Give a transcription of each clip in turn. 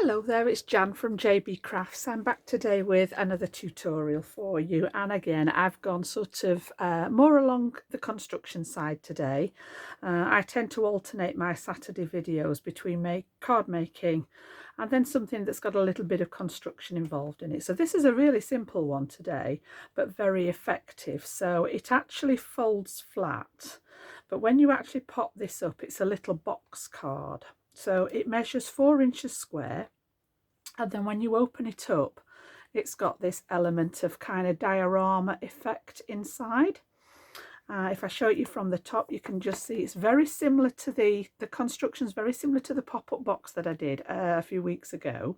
Hello there, it's Jan from JB Crafts. I'm back today with another tutorial for you, and again I've gone sort of more along the construction side today. I tend to alternate my Saturday videos between card making and then something that's got a little bit of construction involved in it. So this is a really simple one today, but very effective. So it actually folds flat, but when you actually pop this up, it's a little box card. So it measures 4 inches square, and then when you open it up, it's got this element of kind of diorama effect inside. If I show you from the top, you can just see it's very similar to the construction's very similar to the pop-up box that I did a few weeks ago,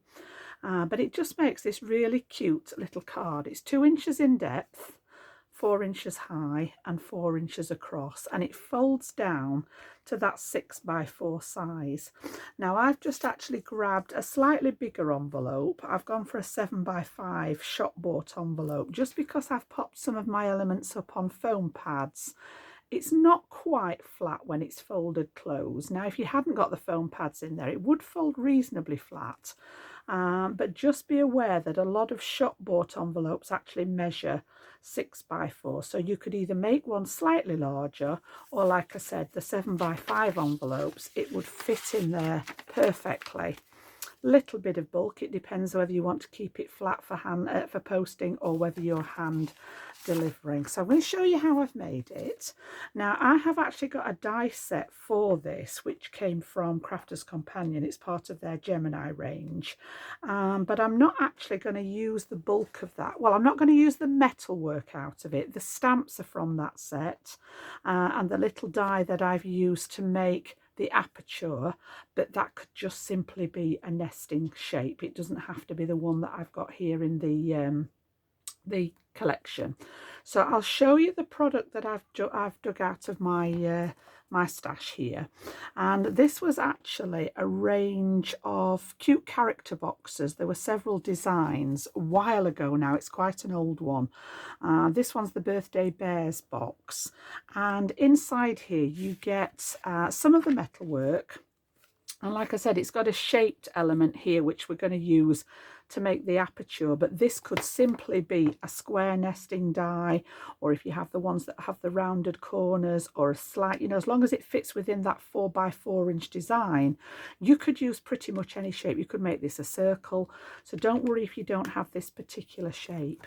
but it just makes this really cute little card. It's 2 inches in depth, 4 inches high and 4 inches across, and it folds down to that 6x4 size. Now I've just actually grabbed a slightly bigger envelope. I've gone for a 7x5 shop bought envelope just because I've popped some of my elements up on foam pads. It's not quite flat when it's folded closed. Now if you hadn't got the foam pads in there, it would fold reasonably flat. But just be aware that a lot of shop bought envelopes actually measure 6x4, so you could either make one slightly larger, or like I said, the 7x5 envelopes, it would fit in there perfectly. Little bit of bulk, it depends whether you want to keep it flat for for posting or whether you're hand delivering. So I'm going to show you how I've made it. Now I have actually got a die set for this which came from Crafter's Companion. It's part of their Gemini range, but I'm not actually going to use the bulk of that. Well, I'm not going to use the metal work out of it. The stamps are from that set, and the little die that I've used to make the aperture, but that could just simply be a nesting shape. It doesn't have to be the one that I've got here in the collection. So I'll show you the product that I've dug out of my my stash here, and this was actually a range of cute character boxes. There were several designs a while ago now. It's quite an old one. This one's the Birthday Bears box, and inside here you get some of the metalwork, and like I said, it's got a shaped element here which we're going to use to make the aperture, but this could simply be a square nesting die, or if you have the ones that have the rounded corners, or a slight, you know, as long as it fits within that 4x4 inch design, you could use pretty much any shape. You could make this a circle, so don't worry if you don't have this particular shape.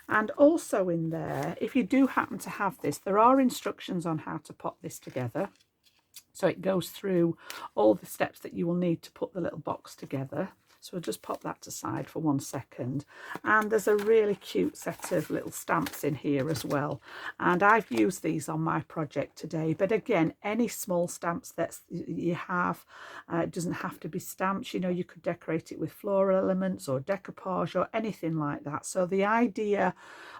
And also in there, if you do happen to have this, there are instructions on how to put this together. So it goes through all the steps that you will need to put the little box together. So we'll just pop that aside for 1 second. And there's a really cute set of little stamps in here as well. And I've used these on my project today. But again, any small stamps that you have, it doesn't have to be stamps. You know, you could decorate it with floral elements or decoupage or anything like that. So the idea,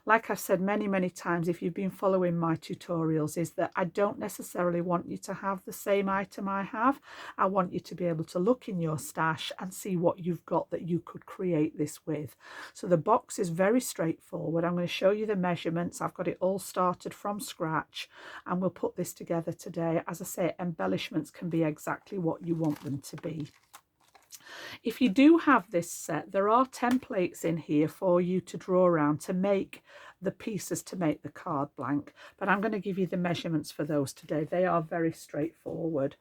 like I've said many, many times, if you've been following my tutorials, is that I don't necessarily want you to have the same item I have. I want you to be able to look in your stash and see what you've got that you could create this with. So the box is very straightforward. I'm going to show you the measurements. I've got it all started from scratch, and we'll put this together today. As I say, embellishments can be exactly what you want them to be. If you do have this set, there are templates in here for you to draw around to make the pieces to make the card blank, but I'm going to give you the measurements for those today. They are very straightforward.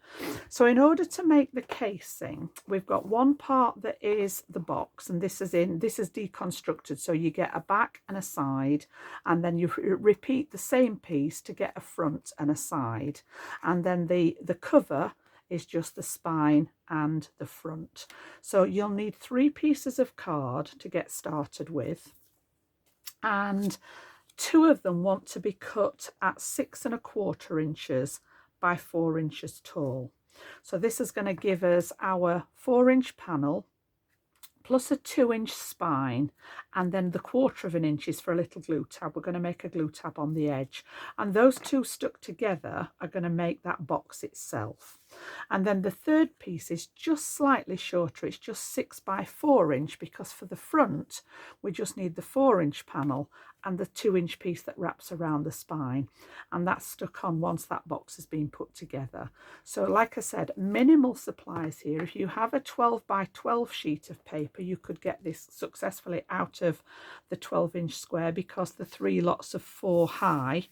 So in order to make the casing, we've got one part that is the box, and this is deconstructed, so you get a back and a side, and then you repeat the same piece to get a front and a side, and then the cover is just the spine and the front. So you'll need 3 pieces of card to get started with, and 2 of them want to be cut at 6¼ inches by 4 inches tall. So this is going to give us our 4-inch panel plus a 2-inch spine, and then the 1/4 inch is for a little glue tab. We're going to make a glue tab on the edge, and those 2 stuck together are going to make that box itself. And then the third piece is just slightly shorter. It's just 6 by 4 inch, because for the front we just need the 4-inch panel and the 2-inch piece that wraps around the spine, and that's stuck on once that box has been put together. So like I said, minimal supplies here. If you have a 12 by 12 sheet of paper, you could get this successfully out of the 12-inch square, because the 3 lots of 4 high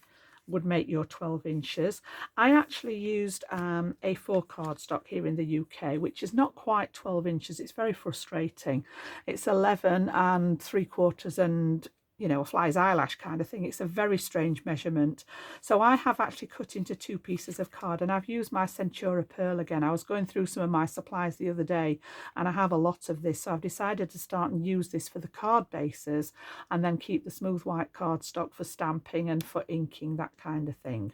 would make your 12 inches. I actually used A4 cardstock here in the UK, which is not quite 12 inches. It's very frustrating. It's 11 and 3/4 and, you know, a fly's eyelash kind of thing. It's a very strange measurement. So I have actually cut into 2 pieces of card, and I've used my Centura Pearl again. I was going through some of my supplies the other day, and I have a lot of this, so I've decided to start and use this for the card bases, and then keep the smooth white cardstock for stamping and for inking, that kind of thing.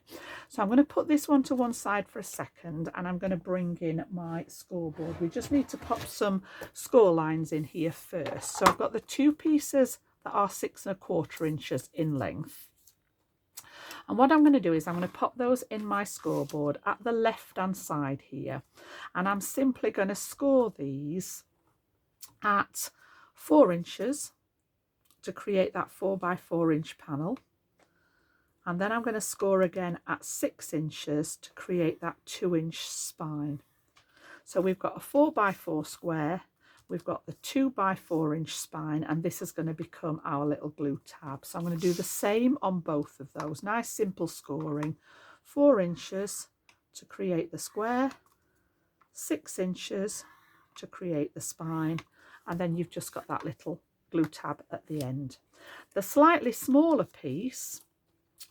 So I'm going to put this one to one side for a second, and I'm going to bring in my scoreboard. We just need to pop some score lines in here first. So I've got the 2 pieces that are 6 1/4 inches in length, and what I'm going to do is I'm going to pop those in my scoreboard at the left hand side here, and I'm simply going to score these at 4 inches to create that 4 by 4 inch panel, and then I'm going to score again at 6 inches to create that 2-inch spine. So we've got a 4 by 4 square, we've got the 2 by 4 inch spine, and this is going to become our little glue tab. So I'm going to do the same on both of those. Nice simple scoring. 4 inches to create the square, 6 inches to create the spine, and then you've just got that little glue tab at the end. The slightly smaller piece,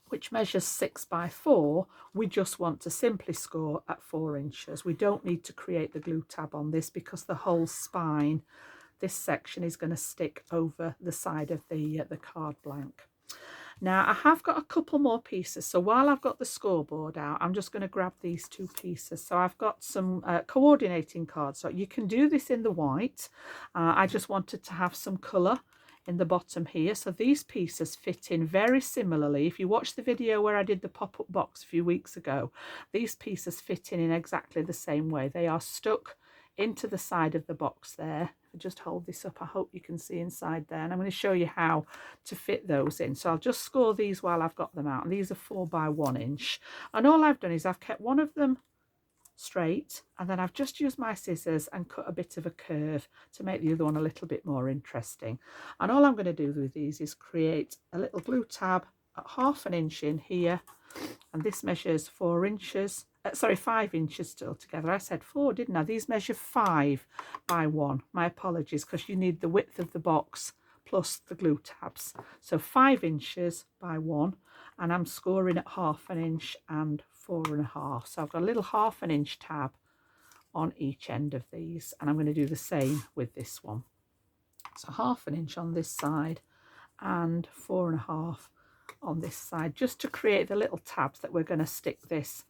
which measures 6 by 4, we just want to simply score at 4 inches. We don't need to create the glue tab on this, because the whole spine, this section, is going to stick over the side of the card blank. Now I have got a couple more pieces, so while I've got the scoreboard out, I'm just going to grab these 2 pieces. So I've got some coordinating cards. So you can do this in the white. I just wanted to have some colour in the bottom here. So these pieces fit in very similarly. If you watch the video where I did the pop-up box a few weeks ago, these pieces fit in exactly the same way. They are stuck into the side of the box there. If I just hold this up, I hope you can see inside there, and I'm going to show you how to fit those in. So I'll just score these while I've got them out, and these are 4 by 1 inch, and all I've done is I've kept one of them straight, and then I've just used my scissors and cut a bit of a curve to make the other one a little bit more interesting. And all I'm going to do with these is create a little glue tab at 1/2 inch in here, and this measures 4 inches, sorry, 5 inches still together. I said 4, didn't I? These measure 5 by 1. My apologies, because you need the width of the box plus the glue tabs. So 5 inches by 1, and I'm scoring at 1/2 inch and 4 1/2. So I've got a little 1/2 inch tab on each end of these, and I'm going to do the same with this one. So 1/2 inch on this side and 4 1/2 on this side, just to create the little tabs that we're going to stick this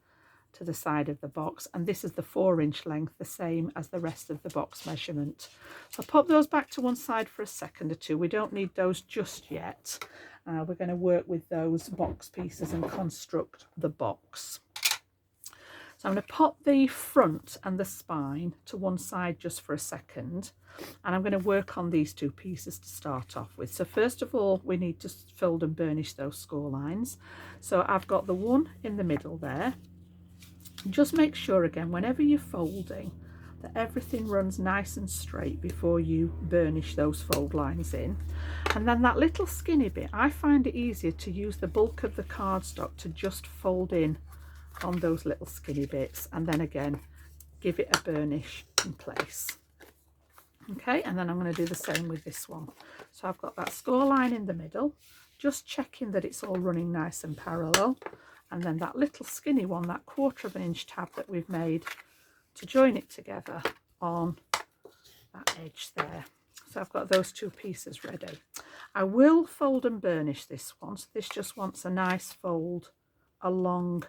to the side of the box. And this is the 4 inch length, the same as the rest of the box measurement. So pop those back to one side for a second or two. We don't need those just yet. We're going to work with those box pieces and construct the box. So I'm going to pop the front and the spine to one side just for a second, and I'm going to work on these 2 pieces to start off with. So first of all, we need to fold and burnish those score lines. So I've got the one in the middle there. Just make sure again, whenever you're folding, that everything runs nice and straight before you burnish those fold lines in. And then that little skinny bit, I find it easier to use the bulk of the cardstock to just fold in on those little skinny bits, and then again give it a burnish in place. Okay, and then I'm going to do the same with this one. So I've got that score line in the middle, just checking that it's all running nice and parallel, and then that little skinny one, that 1/4 inch tab that we've made to join it together on that edge there. So I've got those 2 pieces ready. I will fold and burnish this one, so this just wants a nice fold along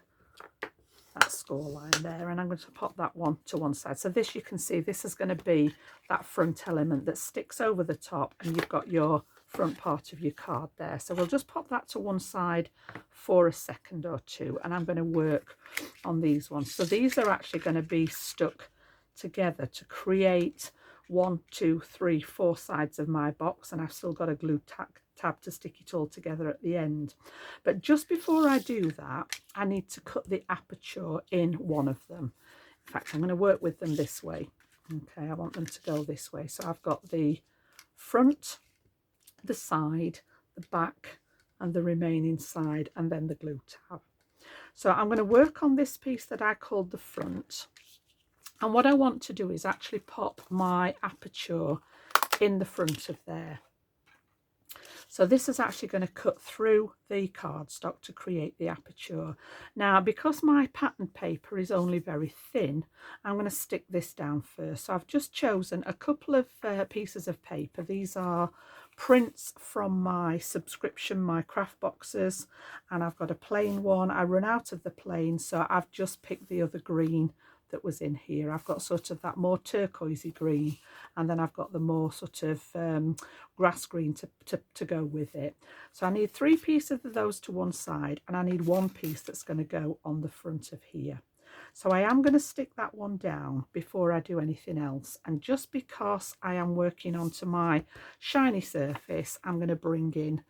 that score line there, and I'm going to pop that one to one side. So this, you can see, this is going to be that front element that sticks over the top, and you've got your front part of your card there. So we'll just pop that to one side for a second or two, and I'm going to work on these ones. So these are actually going to be stuck together to create 1, 2, 3, 4 sides of my box, and I've still got a glue tab to stick it all together at the end. But just before I do that, I need to cut the aperture in one of them. In fact, I'm going to work with them this way. Okay, I want them to go this way. So I've got the front, the side, the back, and the remaining side, and then the glue tab. So I'm going to work on this piece that I called the front. And what I want to do is actually pop my aperture in the front of there. So this is actually going to cut through the cardstock to create the aperture. Now, because my pattern paper is only very thin, I'm going to stick this down first. So I've just chosen a couple of pieces of paper. These are prints from my subscription, my craft boxes, and I've got a plain one. I run out of the plain, so I've just picked the other green that was in here. I've got sort of that more turquoisey green, and then I've got the more sort of grass green to go with it. So I need 3 pieces of those to one side, and I need 1 piece that's going to go on the front of here. So I am going to stick that one down before I do anything else, and just because I am working onto my shiny surface, I'm going to bring in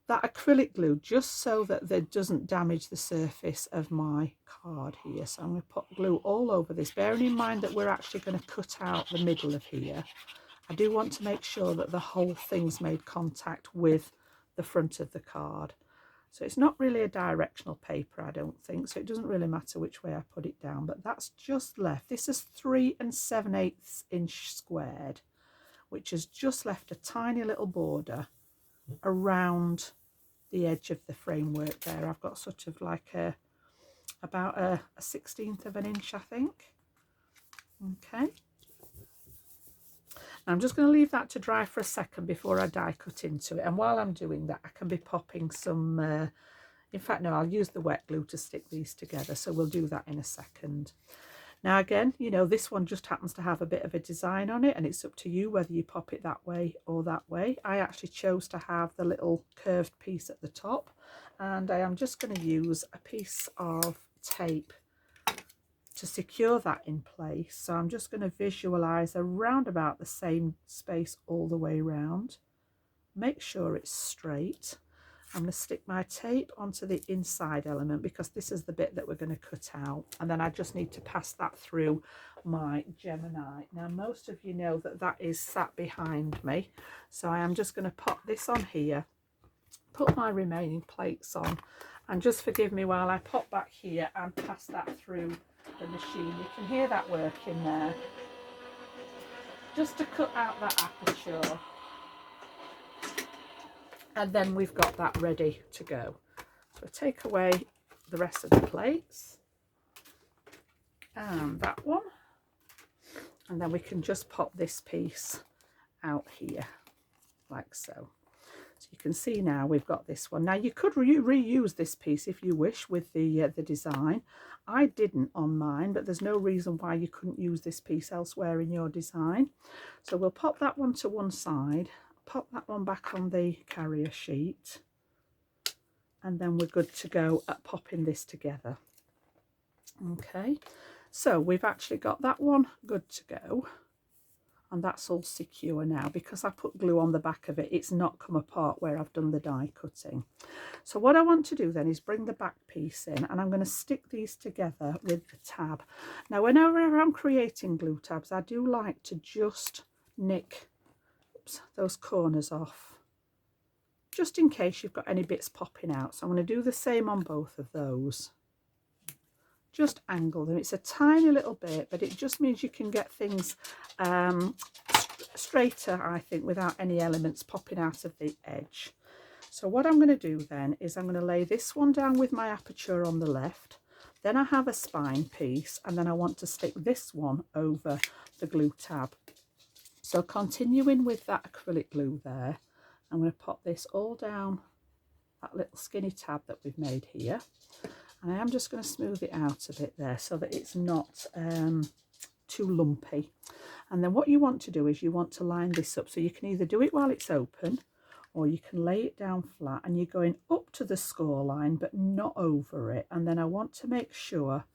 that acrylic glue just so that it doesn't damage the surface of my card here. So I'm going to put glue all over this, bearing in mind that we're actually going to cut out the middle of here. I do want to make sure that the whole thing's made contact with the front of the card. So it's not really a directional paper, I don't think, so it doesn't really matter which way I put it down, but that's just left. This is 3 7/8 inch squared, which has just left a tiny little border around the edge of the framework there. I've got sort of like about a 1/16 of an inch, I think. Okay. I'm just going to leave that to dry for a second before I die cut into it. And while I'm doing that, I can be popping some, in fact, no, I'll use the wet glue to stick these together. So we'll do that in a second. Now, again, you know, this one just happens to have a bit of a design on it, and it's up to you whether you pop it that way or that way. I actually chose to have the little curved piece at the top, and I am just going to use a piece of tape to secure that in place. So I'm just going to visualize around about the same space all the way around. Make sure it's straight. I'm going to stick my tape onto the inside element because this is the bit that we're going to cut out, and then I just need to pass that through my Gemini. Now, most of you know that that is sat behind me, so I am just going to pop this on here, put my remaining plates on, and just forgive me while I pop back here and pass that through the machine. You can hear that working there, just to cut out that aperture. And then we've got that ready to go. So I take away the rest of the plates and that one, and then we can just pop this piece out here like so. So you can see now we've got this one. Now you could reuse this piece if you wish with the design. I didn't on mine, but there's no reason why you couldn't use this piece elsewhere in your design. So we'll pop that one to one side, pop that one back on the carrier sheet, and then we're good to go at popping this together. Okay, so we've actually got that one good to go, and that's all secure now. Because I put glue on the back of it, it's not come apart where I've done the die cutting. So what I want to do then is bring the back piece in, and I'm going to stick these together with the tab. Now, whenever I'm creating glue tabs, I do like to just nick those corners off, just in case you've got any bits popping out. So I'm going to do the same on both of those. Just angle them. It's a tiny little bit, but it just means you can get things straighter, I think, without any elements popping out of the edge. So what I'm going to do then is I'm going to lay this one down with my aperture on the left. Then I have a spine piece, and then I want to stick this one over the glue tab. So continuing with that acrylic glue there, I'm going to pop this all down that little skinny tab that we've made here, and I am just going to smooth it out a bit there so that it's not too lumpy. And then what you want to do is you want to line this up. So you can either do it while it's open, or you can lay it down flat, and you're going up to the score line but not over it. And then I want to make sure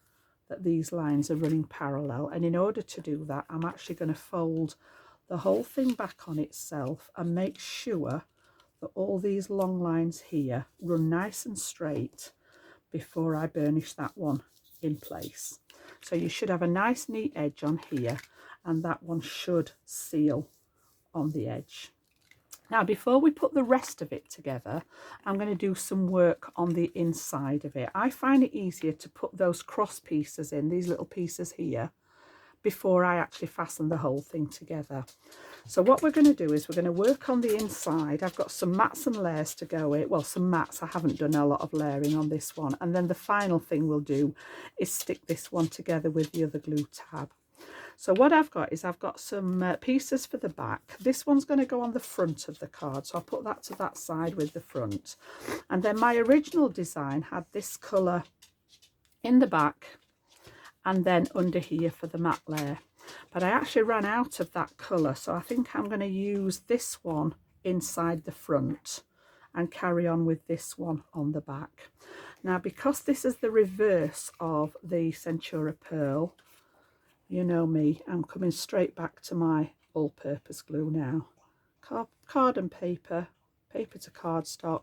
that these lines are running parallel, and in order to do that I'm actually going to fold the whole thing back on itself and make sure that all these long lines here run nice and straight before I burnish that one in place. So you should have a nice neat edge on here, and that one should seal on the edge. Now, before we put the rest of it together, I'm going to do some work on the inside of it. I find it easier to put those cross pieces in, these little pieces here, before I actually fasten the whole thing together. So what we're going to do is we're going to work on the inside. I've got some mats and layers to go with. Well, some mats. I haven't done a lot of layering on this one. And then the final thing we'll do is stick this one together with the other glue tab. So what I've got is I've got some pieces for the back. This one's going to go on the front of the card, so I'll put that to that side with the front. And then my original design had this colour in the back and then under here for the matte layer. But I actually ran out of that colour, so I think I'm going to use this one inside the front and carry on with this one on the back. Now, because this is the reverse of the Centura Pearl, you know me, I'm coming straight back to my all-purpose glue now. Card and paper, paper to cardstock.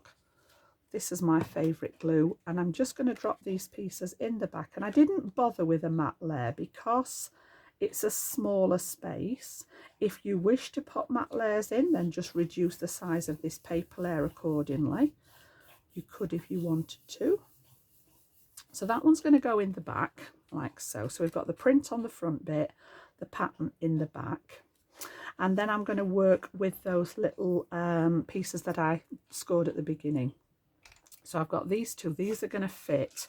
This is my favourite glue, and I'm just going to drop these pieces in the back. And I didn't bother with a matte layer because it's a smaller space. If you wish to put matte layers in, then just reduce the size of this paper layer accordingly. You could if you wanted to. So that one's going to go in the back like so. So we've got the print on the front bit, the pattern in the back. And then I'm going to work with those little pieces that I scored at the beginning. So I've got these two. These are going to fit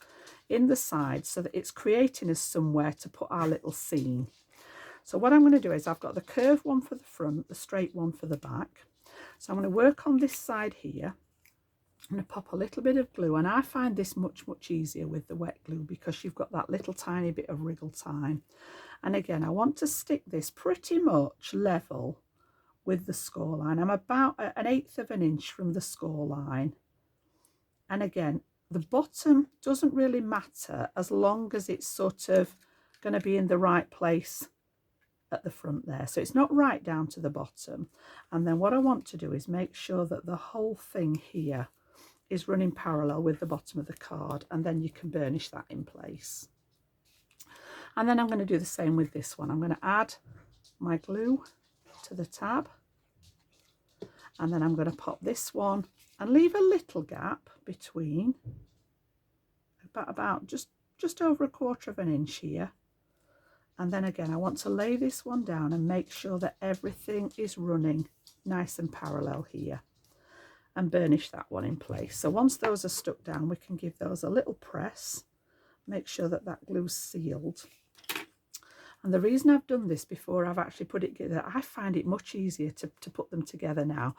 in the side so that it's creating us somewhere to put our little seam. So what I'm going to do is I've got the curved one for the front, the straight one for the back. So I'm going to work on this side here. I'm going to pop a little bit of glue, and I find this much easier with the wet glue because you've got that little tiny bit of wriggle time. And again, I want to stick this pretty much level with the score line. I'm about 1/8 of an inch from the score line. And again, the bottom doesn't really matter as long as it's sort of going to be in the right place at the front there. So it's not right down to the bottom. And then what I want to do is make sure that the whole thing here is running parallel with the bottom of the card, and then you can burnish that in place. And then I'm going to do the same with this one. I'm going to add my glue to the tab, and then I'm going to pop this one and leave a little gap between, about just over 1/4 of an inch here. And then again, I want to lay this one down and make sure that everything is running nice and parallel here, and burnish that one in place. So once those are stuck down, we can give those a little press, make sure that that glue's sealed. And the reason I've done this before I've actually put it together, I find it much easier to put them together now.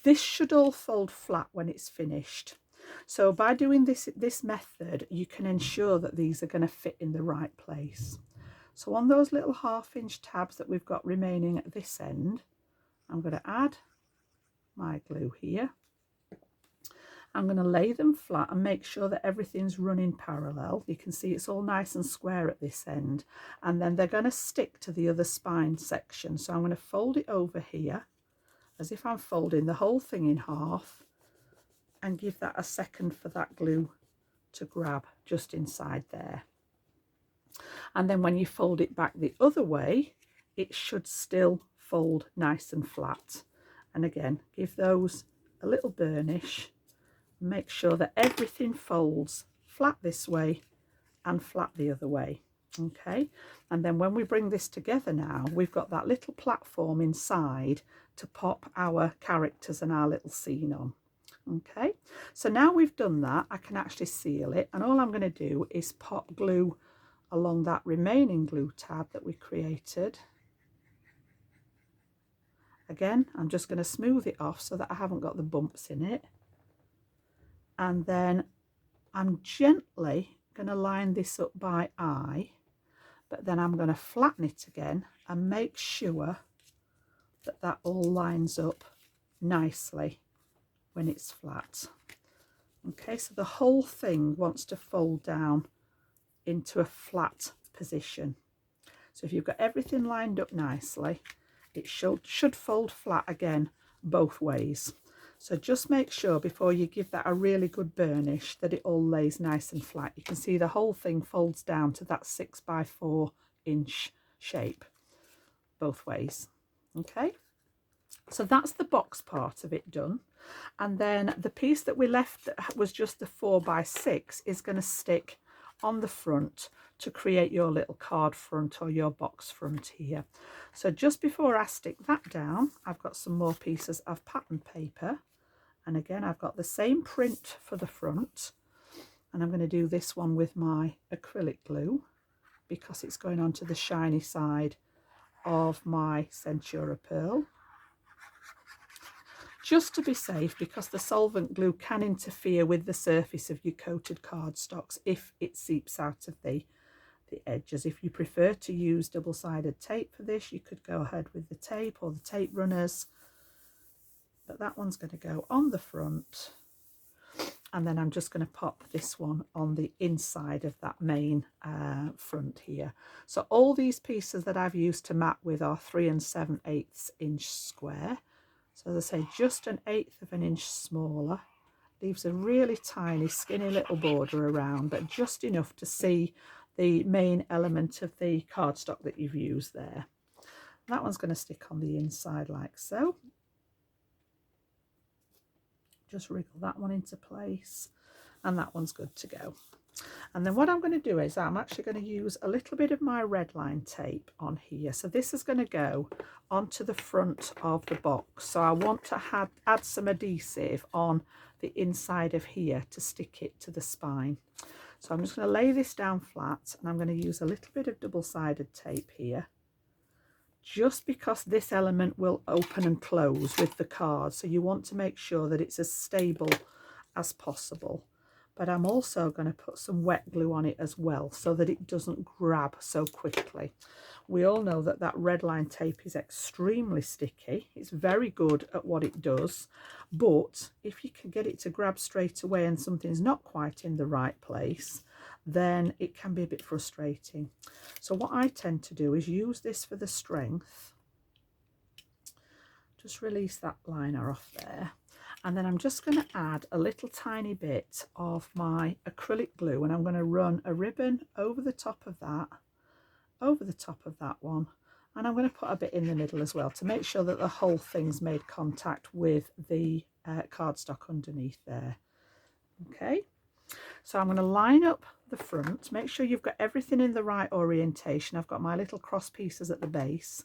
This should all fold flat when it's finished. So by doing this method, you can ensure that these are going to fit in the right place. So on those little 1/2 inch tabs that we've got remaining at this end, I'm going to add my glue here. I'm going to lay them flat and make sure that everything's running parallel. You can see it's all nice and square at this end, and then they're going to stick to the other spine section. So I'm going to fold it over here as if I'm folding the whole thing in half, and give that a second for that glue to grab just inside there. And then when you fold it back the other way, it should still fold nice and flat. And again, give those a little burnish. Make sure that everything folds flat this way and flat the other way. Okay, and then when we bring this together now, we've got that little platform inside to pop our characters and our little scene on. Okay, so now we've done that, I can actually seal it, and all I'm going to do is pop glue along that remaining glue tab that we created. Again, I'm just going to smooth it off so that I haven't got the bumps in it. And then I'm gently going to line this up by eye, but then I'm going to flatten it again and make sure that that all lines up nicely when it's flat. Okay, so the whole thing wants to fold down into a flat position. So if you've got everything lined up nicely, it should fold flat again both ways. So just make sure before you give that a really good burnish that it all lays nice and flat. You can see the whole thing folds down to that 6 by 4 inch shape both ways. Okay, so that's the box part of it done. And then the piece that we left that was just the 4 by 6 is going to stick on the front to create your little card front or your box front here. So just before I stick that down, I've got some more pieces of pattern paper, and again I've got the same print for the front, and I'm going to do this one with my acrylic glue because it's going onto the shiny side of my Centura pearl, just to be safe, because the solvent glue can interfere with the surface of your coated cardstocks if it seeps out of the edges. If you prefer to use double-sided tape for this, you could go ahead with the tape or the tape runners, but that one's going to go on the front, and then I'm just going to pop this one on the inside of that main front here. So all these pieces that I've used to mat with are 3 7/8 inch square. So as I say, just 1/8 of an inch smaller, leaves a really tiny skinny little border around, but just enough to see the main element of the cardstock that you've used there. That one's going to stick on the inside like so. Just wriggle that one into place, and that one's good to go. And then what I'm going to do is I'm actually going to use a little bit of my red line tape on here. So this is going to go onto the front of the box. So I want to add some adhesive on the inside of here to stick it to the spine. So I'm just going to lay this down flat, and I'm going to use a little bit of double-sided tape here, just because this element will open and close with the card. So you want to make sure that it's as stable as possible. But I'm also going to put some wet glue on it as well so that it doesn't grab so quickly. We all know that that red line tape is extremely sticky. It's very good at what it does, but if you can get it to grab straight away and something's not quite in the right place, then it can be a bit frustrating. So what I tend to do is use this for the strength. Just release that liner off there. And then I'm just going to add a little tiny bit of my acrylic glue, and I'm going to run a ribbon over the top of that one, and I'm going to put a bit in the middle as well to make sure that the whole thing's made contact with the cardstock underneath there. Okay, so I'm going to line up the front, make sure you've got everything in the right orientation. I've got my little cross pieces at the base.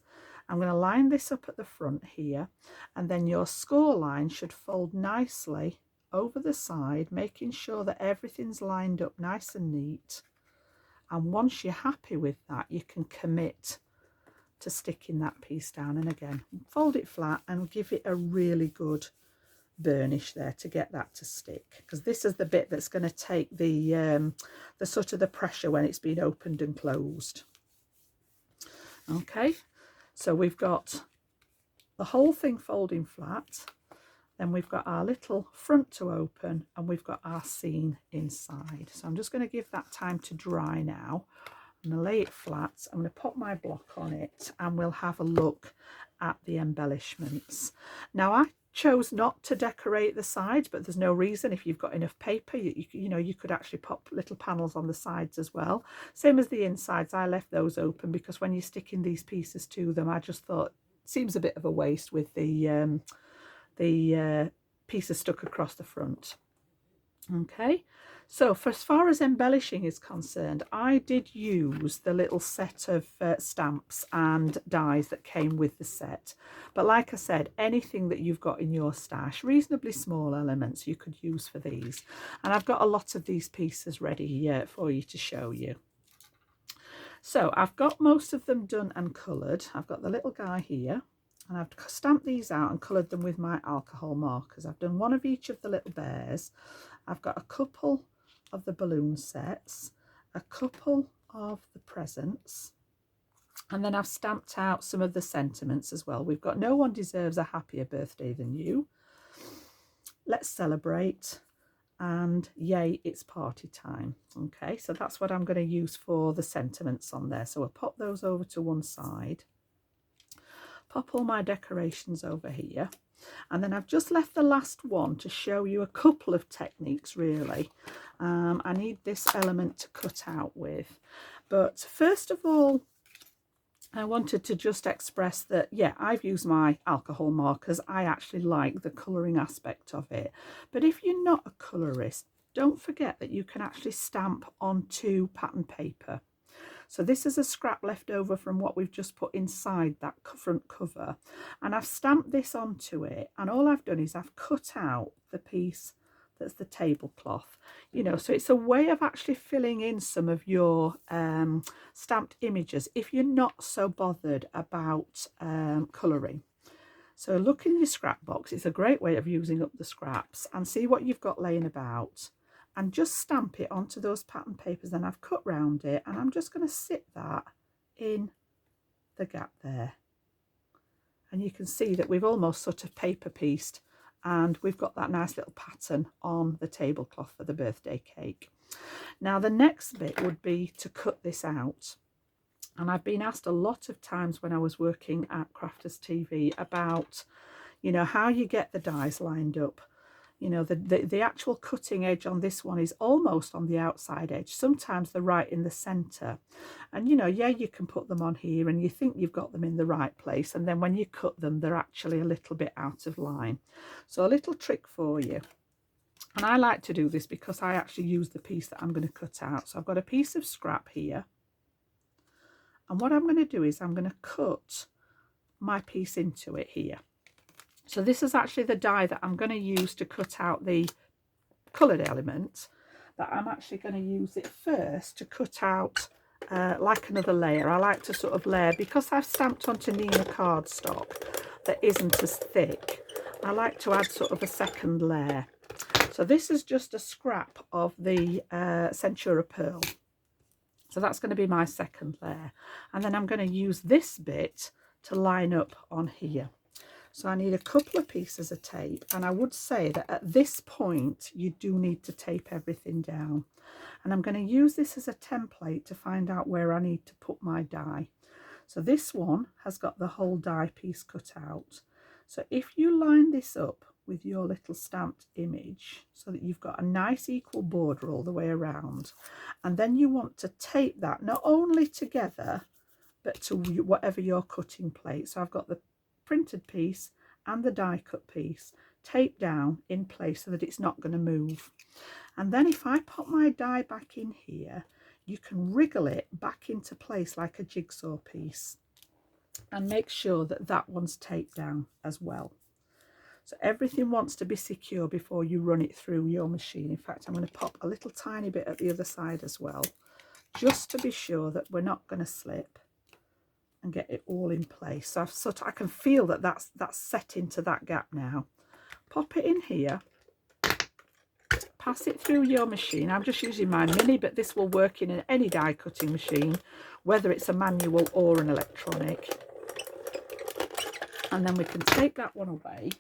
I'm going to line this up at the front here, and then your score line should fold nicely over the side, making sure that everything's lined up nice and neat. And once you're happy with that, you can commit to sticking that piece down, and again fold it flat and give it a really good burnish there to get that to stick, because this is the bit that's going to take the sort of the pressure when it's been opened and closed. Okay, so we've got the whole thing folding flat, then we've got our little front to open, and we've got our seam inside. So I'm just going to give that time to dry now. I'm going to lay it flat, I'm going to pop my block on it, and we'll have a look at the embellishments. Now I chose not to decorate the sides, but there's no reason. If you've got enough paper, you know, you could actually pop little panels on the sides as well. Same as the insides, I left those open because when you're sticking these pieces to them, I just thought it seems a bit of a waste with the pieces stuck across the front. Okay, so for as far as embellishing is concerned, I did use the little set of stamps and dies that came with the set. But like I said, anything that you've got in your stash, reasonably small elements, you could use for these. And I've got a lot of these pieces ready for you to show you. So I've got most of them done and coloured. I've got the little guy here, and I've stamped these out and coloured them with my alcohol markers. I've done one of each of the little bears. I've got a couple of the balloon sets, a couple of the presents. And then I've stamped out some of the sentiments as well. We've got no one deserves a happier birthday than you. Let's celebrate. And yay, it's party time. Okay, so that's what I'm going to use for the sentiments on there. So I'll pop those over to one side. Pop all my decorations over here. And then I've just left the last one to show you a couple of techniques, really. I need this element to cut out with. But first of all, I wanted to just express that, yeah, I've used my alcohol markers. I actually like the colouring aspect of it. But if you're not a colourist, don't forget that you can actually stamp onto pattern paper. So this is a scrap left over from what we've just put inside that front cover. And I've stamped this onto it. And all I've done is I've cut out the piece that's the tablecloth, you know, so it's a way of actually filling in some of your stamped images if you're not so bothered about colouring. So look in your scrap box. It's a great way of using up the scraps, and see what you've got laying about and just stamp it onto those pattern papers. Then I've cut round it, and I'm just going to sit that in the gap there, and you can see that we've almost sort of paper pieced, and we've got that nice little pattern on the tablecloth for the birthday cake. Now the next bit would be to cut this out. And I've been asked a lot of times when I was working at Crafters TV about, you know, how you get the dies lined up. You know, the actual cutting edge on this one is almost on the outside edge. Sometimes they're right in the centre. And, you know, yeah, you can put them on here and you think you've got them in the right place. And then when you cut them, they're actually a little bit out of line. So a little trick for you. And I like to do this because I actually use the piece that I'm going to cut out. So I've got a piece of scrap here. And what I'm going to do is I'm going to cut my piece into it here. So this is actually the die that I'm going to use to cut out the coloured element, but I'm actually going to use it first to cut out like another layer. I like to sort of layer, because I've stamped onto Nina cardstock that isn't as thick, I like to add sort of a second layer. So this is just a scrap of the Centura Pearl. So that's going to be my second layer. And then I'm going to use this bit to line up on here. So I need a couple of pieces of tape, and I would say that at this point you do need to tape everything down. And I'm going to use this as a template to find out where I need to put my die. So this one has got the whole die piece cut out. So if you line this up with your little stamped image so that you've got a nice equal border all the way around, and then you want to tape that not only together but to whatever your cutting plate. So I've got the printed piece and the die cut piece taped down in place so that it's not going to move. And then if I pop my die back in here, you can wriggle it back into place like a jigsaw piece, and make sure that that one's taped down as well. So everything wants to be secure before you run it through your machine. In fact, I'm going to pop a little tiny bit at the other side as well, just to be sure that we're not going to slip, and get it all in place. So I can feel that that's set into that gap now. Pop it in here, pass it through your machine. I'm just using my mini, but this will work in any die cutting machine, whether it's a manual or an electronic. And then we can take that one away,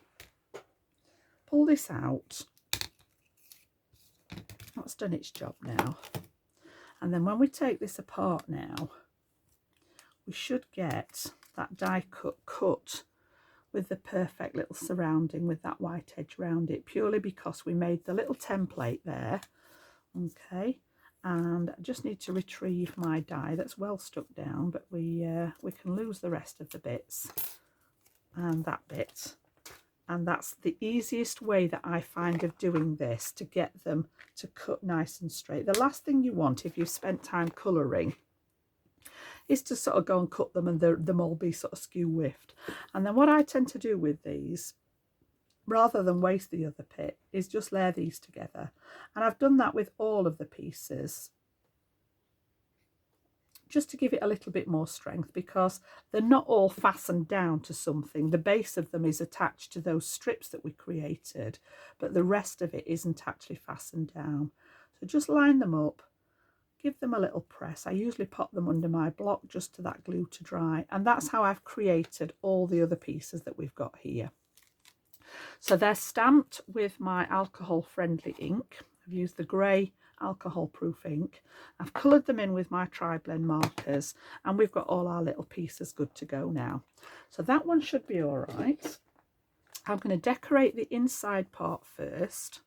pull this out. That's done its job now. And then when we take this apart now, we should get that die cut with the perfect little surrounding with that white edge around it, purely because we made the little template there. Okay, and I just need to retrieve my die that's well stuck down, but we can lose the rest of the bits and that bit. And that's the easiest way that I find of doing this, to get them to cut nice and straight. The last thing you want if you've spent time colouring is to sort of go and cut them and them all be sort of skew whiffed. And then what I tend to do with these, rather than waste the other bit, is just layer these together. And I've done that with all of the pieces, just to give it a little bit more strength, because they're not all fastened down to something. The base of them is attached to those strips that we created, but the rest of it isn't actually fastened down. So just line them up, give them a little press. I usually pop them under my block just to that glue to dry, and that's how I've created all the other pieces that we've got here. So they're stamped with my alcohol friendly ink. I've used the grey alcohol proof ink. I've coloured them in with my tri-blend markers, and we've got all our little pieces good to go now. So that one should be all right. I'm going to decorate the inside part first.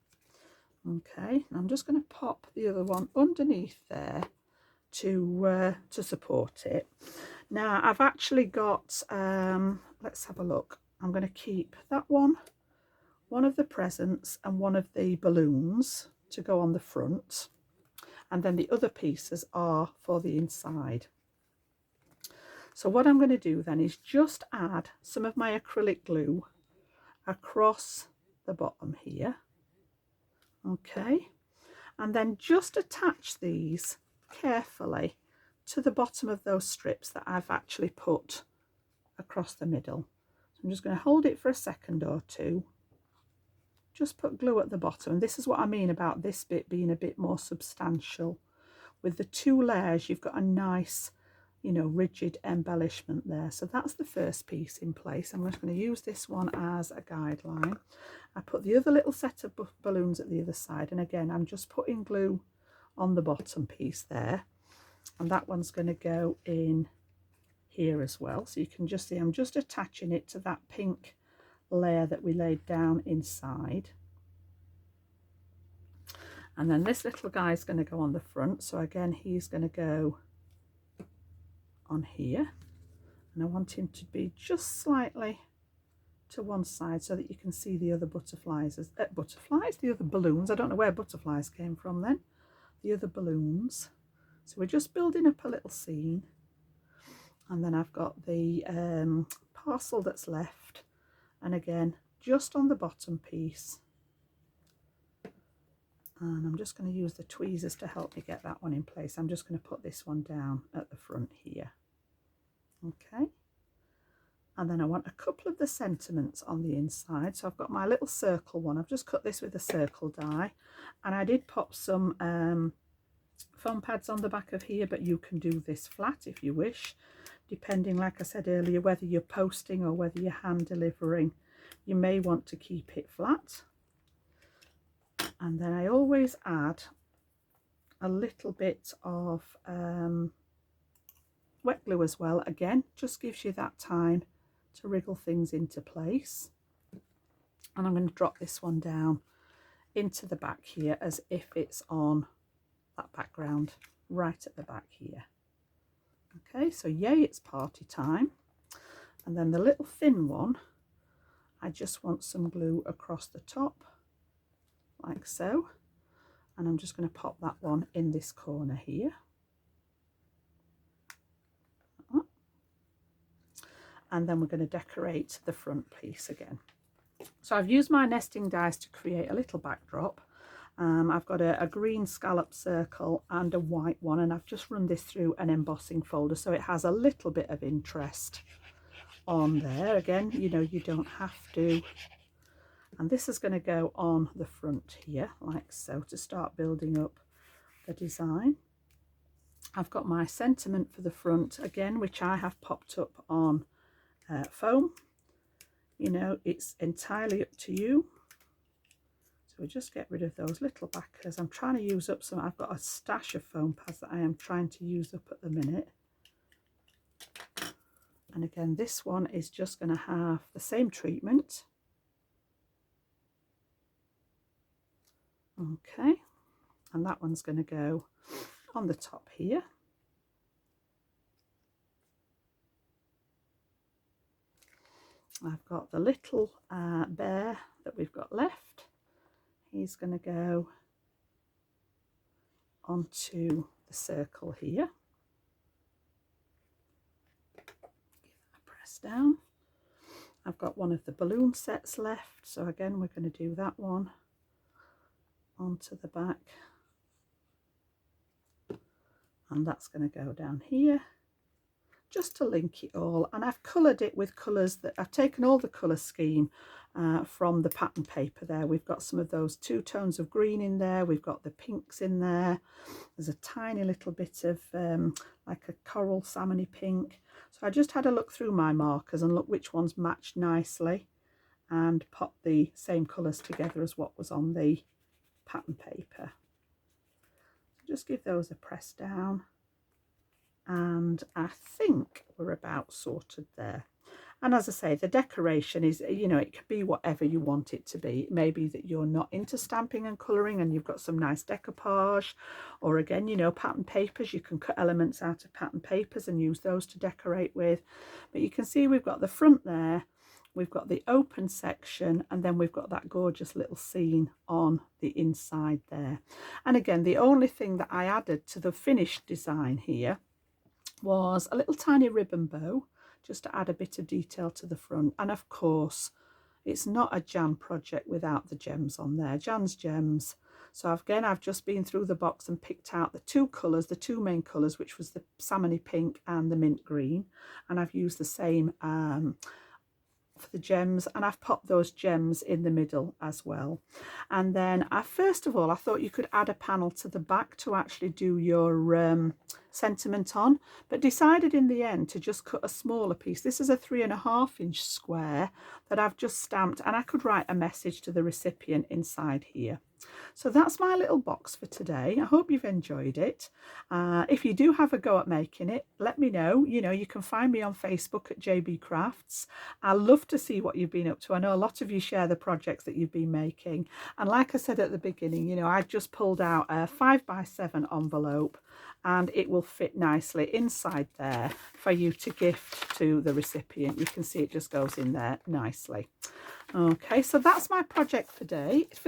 Okay, and I'm just going to pop the other one underneath there to support it. Now I've actually got, let's have a look. I'm going to keep that one of the presents and one of the balloons to go on the front, and then the other pieces are for the inside. So what I'm going to do then is just add some of my acrylic glue across the bottom here. Okay, and then just attach these carefully to the bottom of those strips that I've actually put across the middle. So I'm just going to hold it for a second or two, just put glue at the bottom, and this is what I mean about this bit being a bit more substantial. With the two layers you've got a nice, you know, rigid embellishment there. So that's the first piece in place. I'm just going to use this one as a guideline. I put the other little set of balloons at the other side, and again I'm just putting glue on the bottom piece there, and that one's going to go in here as well. So you can just see I'm just attaching it to that pink layer that we laid down inside. And then this little guy is going to go on the front, so again he's going to go on here, and I want him to be just slightly to one side so that you can see the other butterflies, the other balloons. I don't know where butterflies came from then. The other balloons. So we're just building up a little scene, and then I've got the parcel that's left, and again just on the bottom piece, and I'm just going to use the tweezers to help me get that one in place. I'm just going to put this one down at the front here. Okay, and then I want a couple of the sentiments on the inside. So I've got my little circle one. I've just cut this with a circle die, and I did pop some foam pads on the back of here, but you can do this flat if you wish, depending, like I said earlier, whether you're posting or whether you're hand delivering. You may want to keep it flat. And then I always add a little bit of wet glue as well. Again, just gives you that time to wriggle things into place. And I'm going to drop this one down into the back here as if it's on that background right at the back here. Okay, so yay, it's party time. And then the little thin one, I just want some glue across the top like so, and I'm just going to pop that one in this corner here. And then we're going to decorate the front piece again. So I've used my nesting dies to create a little backdrop. I've got a green scallop circle and a white one, and I've just run this through an embossing folder so it has a little bit of interest on there. Again, you know, you don't have to. And this is going to go on the front here like so to start building up the design. I've got my sentiment for the front again, which I have popped up on foam. You know, it's entirely up to you. So we'll just get rid of those little backers. I'm trying to use up some. I've got a stash of foam pads that I am trying to use up at the minute. And again, this one is just going to have the same treatment. Okay, and that one's going to go on the top here. I've got the little bear that we've got left. He's going to go onto the circle here. Give that a press down. I've got one of the balloon sets left, so again we're going to do that one onto the back, and that's going to go down here just to link it all. And I've coloured it with colours that I've taken all the colour scheme from the pattern paper there. We've got some of those 2 tones of green in there, we've got the pinks in there, there's a tiny little bit of like a coral salmony pink. So I just had a look through my markers and look which ones matched nicely and pop the same colours together as what was on the pattern paper. Just give those a press down, and I think we're about sorted there. And as I say, the decoration is, you know, it can be whatever you want it to be. It may be that you're not into stamping and colouring and you've got some nice decoupage, or again, you know, pattern papers, you can cut elements out of pattern papers and use those to decorate with. But you can see we've got the front there, we've got the open section, and then we've got that gorgeous little scene on the inside there. And again, the only thing that I added to the finished design here was a little tiny ribbon bow, just to add a bit of detail to the front. And of course, it's not a Jan project without the gems on there, Jan's gems. So again, I've just been through the box and picked out the 2 colours, the 2 main colours, which was the salmony pink and the mint green. And I've used the same for the gems, and I've popped those gems in the middle as well. And then first of all, I thought you could add a panel to the back to actually do your sentiment on, but decided in the end to just cut a smaller piece. This is a 3.5-inch square that I've just stamped, and I could write a message to the recipient inside here. So that's my little box for today. I hope you've enjoyed it. If you do have a go at making it, let me know. You know, you can find me on Facebook at JB Crafts. I love to see what you've been up to. I know a lot of you share the projects that you've been making. And like I said at the beginning, you know, I just pulled out a 5x7 envelope, and it will fit nicely inside there for you to gift to the recipient. You can see it just goes in there nicely. Okay, so that's my project for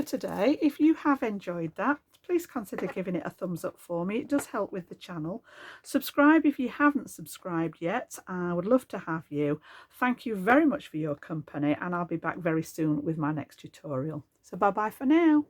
today. If you have enjoyed that, please consider giving it a thumbs up for me. It does help with the channel. Subscribe if you haven't subscribed yet. I would love to have you. Thank you very much for your company, and I'll be back very soon with my next tutorial. So bye bye for now.